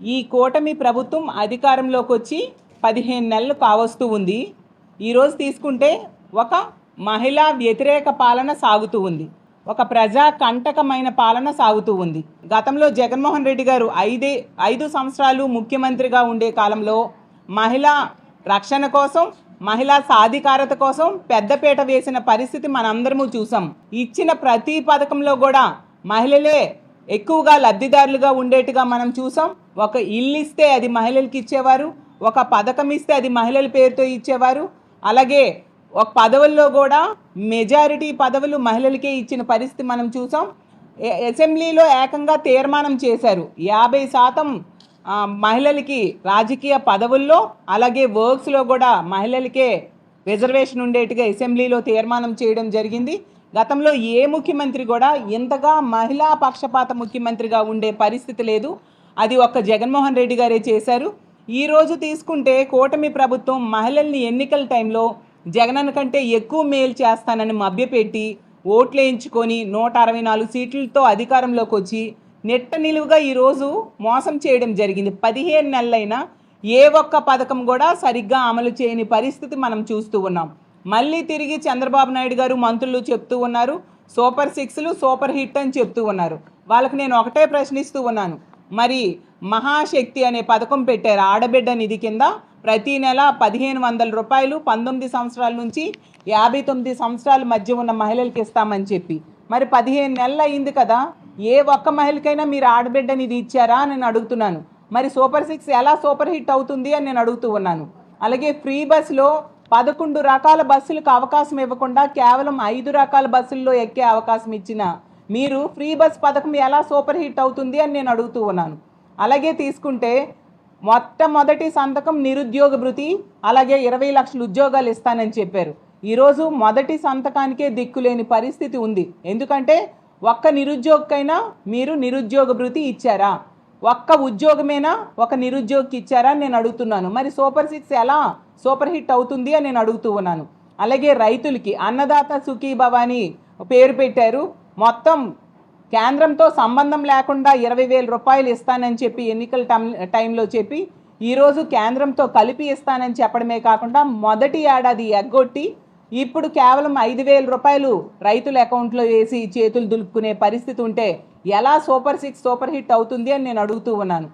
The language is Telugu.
ఈ కూటమి ప్రభుత్వం అధికారంలోకి వచ్చి 15 నెలలు కావస్తూ ఉంది. ఈరోజు తీసుకుంటే ఒక మహిళా వ్యతిరేక పాలన సాగుతూ ఉంది, ఒక ప్రజా కంటకమైన పాలన సాగుతూ ఉంది. గతంలో జగన్మోహన్ రెడ్డి గారు 5 సంవత్సరాలు ముఖ్యమంత్రిగా ఉండే కాలంలో మహిళా రక్షణ కోసం, మహిళా సాధికారత కోసం పెద్దపీట వేసిన పరిస్థితి మనందరము చూసాం. ఇచ్చిన ప్రతి పథకంలో కూడా మహిళలే ఎక్కువగా లబ్ధిదారులుగా ఉండేట్టుగా మనం చూసాం. ఒక ఇల్లు ఇస్తే అది మహిళలకు ఇచ్చేవారు, ఒక పథకం ఇస్తే అది మహిళల పేరుతో ఇచ్చేవారు. అలాగే ఒక పదవుల్లో కూడా మెజారిటీ పదవులు మహిళలకే ఇచ్చిన పరిస్థితి మనం చూసాం. అసెంబ్లీలో ఏకంగా తీర్మానం చేశారు 50% మహిళలకి రాజకీయ పదవుల్లో, అలాగే వర్క్స్లో కూడా మహిళలకే రిజర్వేషన్ ఉండేట్టుగా అసెంబ్లీలో తీర్మానం చేయడం జరిగింది. గతంలో ఏ ముఖ్యమంత్రి కూడా ఇంతగా మహిళా పక్షపాత ముఖ్యమంత్రిగా ఉండే పరిస్థితి లేదు. అది ఒక్క జగన్మోహన్ రెడ్డి గారే చేశారు. ఈరోజు తీసుకుంటే కూటమి ప్రభుత్వం మహిళల్ని ఎన్నికల టైంలో జగనన్న కంటే ఎక్కువ మేలు చేస్తానని మభ్యపెట్టి ఓట్లు వేయించుకొని 164 సీట్లతో అధికారంలోకి వచ్చి నెట్ట నిలువుగా ఈరోజు మోసం చేయడం జరిగింది. 15 నెలలైనా ఏ ఒక్క పథకం కూడా సరిగ్గా అమలు చేయని పరిస్థితి మనం చూస్తూ ఉన్నాం. మళ్ళీ తిరిగి చంద్రబాబు నాయుడు గారు మంత్రులు చెప్తూ ఉన్నారు సూపర్ 6లు సూపర్ హిట్ అని చెప్తూ ఉన్నారు. వాళ్ళకి నేను ఒకటే ప్రశ్నిస్తూ ఉన్నాను, మరి మహాశక్తి అనే పథకం పెట్టారు ఆడబిడ్డ నిధి కింద. ప్రతి నెల 1500 రూపాయలు 19 సంవత్సరాల నుంచి 59 సంవత్సరాల మధ్య ఉన్న మహిళలకు ఇస్తామని చెప్పి, మరి 15 నెలలు అయింది కదా, ఏ ఒక్క మహిళకైనా మీరు ఆడబిడ్డ నిధి ఇచ్చారా అని నేను అడుగుతున్నాను. మరి సూపర్ 6 ఎలా సూపర్ హిట్ అవుతుంది అని నేను అడుగుతూ ఉన్నాను. అలాగే ఫ్రీ బస్సులో 11 రకాల బస్సులకు అవకాశం ఇవ్వకుండా కేవలం 5 రకాల బస్సుల్లో ఎక్కే అవకాశం ఇచ్చిన మీరు ఫ్రీ బస్ పథకం ఎలా సూపర్ హిట్ అవుతుంది అని నేను అడుగుతూ ఉన్నాను. అలాగే తీసుకుంటే మొట్టమొదటి సంతకం నిరుద్యోగ భృతి, అలాగే 20 లక్షల ఉద్యోగాలు ఇస్తానని చెప్పారు. ఈరోజు మొదటి సంతకానికే దిక్కులేని పరిస్థితి ఉంది. ఎందుకంటే ఒక్క నిరుద్యోగకైనా మీరు నిరుద్యోగ భృతి ఇచ్చారా? ఒక్క ఉద్యోగమేనా ఒక నిరుద్యోగికి ఇచ్చారా అని నేను అడుగుతున్నాను. మరి సూపర్ 6 ఎలా సూపర్ హిట్ అవుతుంది అని నేను అడుగుతూ ఉన్నాను. అలాగే రైతులకి అన్నదాత సుఖీభవ అని పేరు పెట్టారు. మొత్తం కేంద్రంతో సంబంధం లేకుండా 20,000 రూపాయలు ఇస్తానని చెప్పి ఎన్నికల టైంలో చెప్పి ఈరోజు కేంద్రంతో కలిపి ఇస్తానని చెప్పడమే కాకుండా మొదటి ఏడాది ఎగ్గొట్టి ఇప్పుడు కేవలం 5,000 రూపాయలు రైతుల అకౌంట్లో వేసి చేతులు దులుపుకునే పరిస్థితి ఉంటే ఎలా సూపర్ 6 సూపర్ హిట్ అవుతుంది అని నేను అడుగుతూ ఉన్నాను.